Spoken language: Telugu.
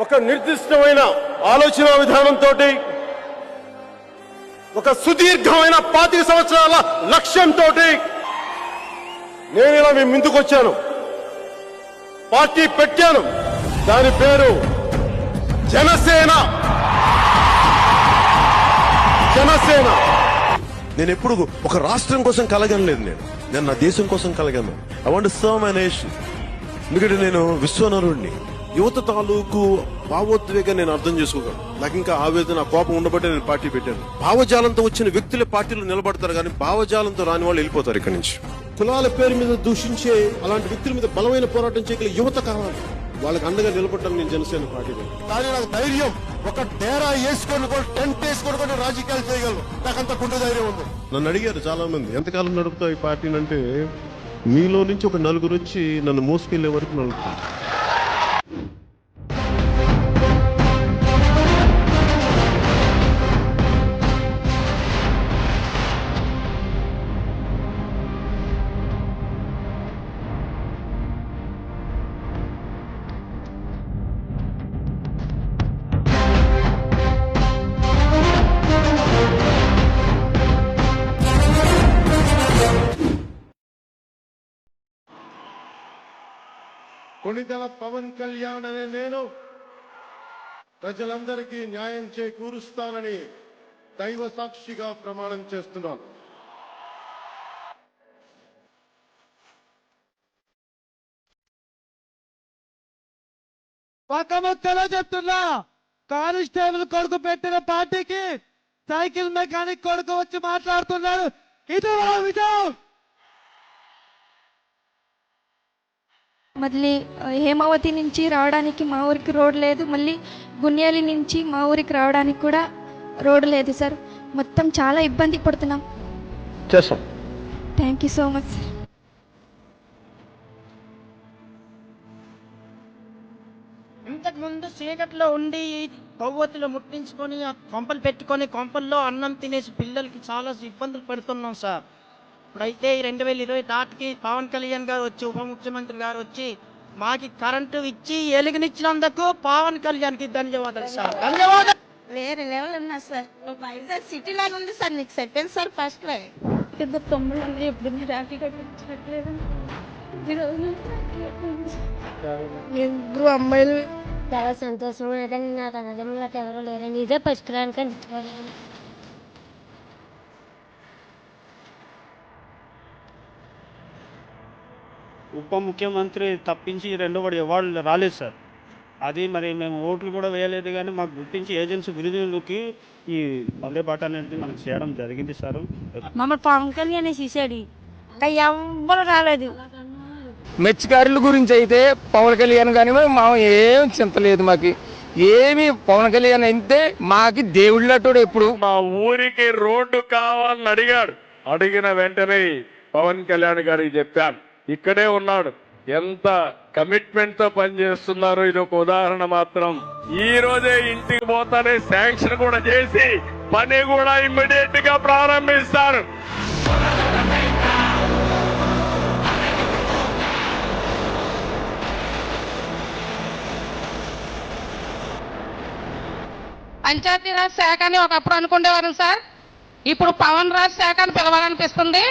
ఒక నిర్దిష్టమైన ఆలోచన విధానంతో ఒక సుదీర్ఘమైన 25 సంవత్సరాల లక్ష్యంతో నేను ఇలా మీ ముందుకు వచ్చాను. పార్టీ పెట్టాను. దాని పేరు జనసేన. జనసేన. నేను ఎప్పుడు ఒక రాష్ట్రం కోసం కలగనలేదు. నేను నా దేశం కోసం కలగాను. I want to serve my nation. ఎందుకంటే నేను విశ్వనరుడిని. యువత తాలూకు భావోద్వేగా నేను అర్థం చేసుకోగలను. నాకు ఇంకా ఆవేదన, కోపం ఉండబట్టే నేను పార్టీ పెట్టాను. భావజాలంతో వచ్చిన వ్యక్తులే పార్టీలో నిలబడతారు, కానీ భావజాలంతో రాని వాళ్ళు వెళ్ళిపోతారు ఇక్కడి నుంచి. కులాల పేరు మీద దూషించే అలాంటి వ్యక్తుల మీద బలమైన పోరాటం చేయగల యువత కావాలి. వాళ్ళకి అండగా నిలబడటానికి నేను జనసేన పార్టీ పెట్టాను. కానీ నాకు ధైర్యం, ఒక డేరా వేసుకొని కూడా టెంట్ వేసుకొని కూడా రాజకీయాలు చేయగలను. నాకంత గుండె ధైర్యం ఉంది. నన్ను అడిగారు చాలా మంది, ఎంతకాలం నడుపుతావు ఈ పార్టీని అంటే, మీలో నుంచి ఒక నలుగురు వచ్చి నన్ను మోసుకెళ్లే వరకు నడుపుతాను. కొణిదెల పవన్ కళ్యాణ్ అనే నేను ప్రజలందరికీ న్యాయం చేకూరుస్తానని దైవ సాక్షిగా ప్రమాణం చేస్తున్నాను. ఒక ముక్కలో చెప్తున్నా, కానిస్టేబుల్ కొడుకు పెట్టిన పార్టీకి సైకిల్ మెకానిక్ కొడుకు వచ్చి మాట్లాడుతున్నాడు. ఇది విజయం. మళ్ళీ హేమావతి నుంచి రావడానికి మా ఊరికి రోడ్ లేదు. మళ్ళీ గున్యాలి నుంచి మా ఊరికి రావడానికి కూడా రోడ్ లేదు సార్. మొత్తం చాలా ఇబ్బంది పడుతున్నాం. చేస్తాం. Thank you so much sir. ఇంతకుముందు చీకట్లో ఉండి కొవ్వొత్తులు ముట్టించుకొని కొంపలు పెట్టుకొని కొంపల్లో అన్నం తినేసి పిల్లలకి చాలా ఇబ్బందులు పెడుతున్నాం సార్. ఇప్పుడైతే 2020 నాటికి పవన్ కళ్యాణ్ గారు వచ్చి, ఉప ముఖ్యమంత్రి గారు వచ్చి మాకి కరెంటు ఇచ్చి ఎలుగునిచ్చినందుకు పవన్ కళ్యాణ్కి ధన్యవాదాలు సార్. ధన్యవాదాలు. వేరే లెవెల్ ఉన్నా సార్. వైజాగ్ సిటీ లాగా ఉంది సార్. నీకు చెప్పాను సార్ ఫస్ట్ లో. పెద్ద తమ్ముడు ఉంది, ఎప్పుడు మీరు హ్యాపీగా పెంచట్లేదు. ఇద్దరు అమ్మాయిలు చాలా సంతోషంగా ఉన్నారండి. నాకు అన్నదమ్ములు అట్లా ఎవరు లేరండి. ఇదే ఫస్ట్ ర్యాంక్ అని. ఉప ముఖ్యమంత్రి తప్పించి రెండోవాడు ఎవరు రాలేదు సార్. అది మరి మేము ఓట్లు కూడా వేయలేదు, కానీ మాకు గుర్తించి ఏజెన్సీ బిరుదులకి ఈ వందే పాట అనేది మనకు చేయడం జరిగింది సార్. మమ్మల్ని పవన్ కళ్యాణ్ చూసాడు, ఇంకా ఎవ్వరు రాలేదు. మెచ్చికారుల గురించి అయితే పవన్ కళ్యాణ్ కానీ మా ఏం చింత లేదు. మాకు ఏమి పవన్ కళ్యాణ్ అయితే మాకి దేవుళ్ళటోడు. ఎప్పుడు మా ఊరికి రోడ్డు కావాలని అడిగాడు. అడిగిన వెంటనే పవన్ కళ్యాణ్ గారికి చెప్పాను, ఇక్కడే ఉన్నాడు. ఎంత కమిట్మెంట్ తో పనిచేస్తున్నారు. ఇది ఒక ఉదాహరణ మాత్రం. ఈ రోజే ఇంటికి పోతానే శాంక్షన్ కూడా చేసి పని కూడా ఇమ్మీడియట్ గా ప్రారంభిస్తారు. పంచాయతీరాజ్ శాఖ అని ఒకప్పుడు అనుకునేవారు సార్. ఇప్పుడు పవన్ రాజ్ శాఖ అని పిలవాలనిపిస్తుంది.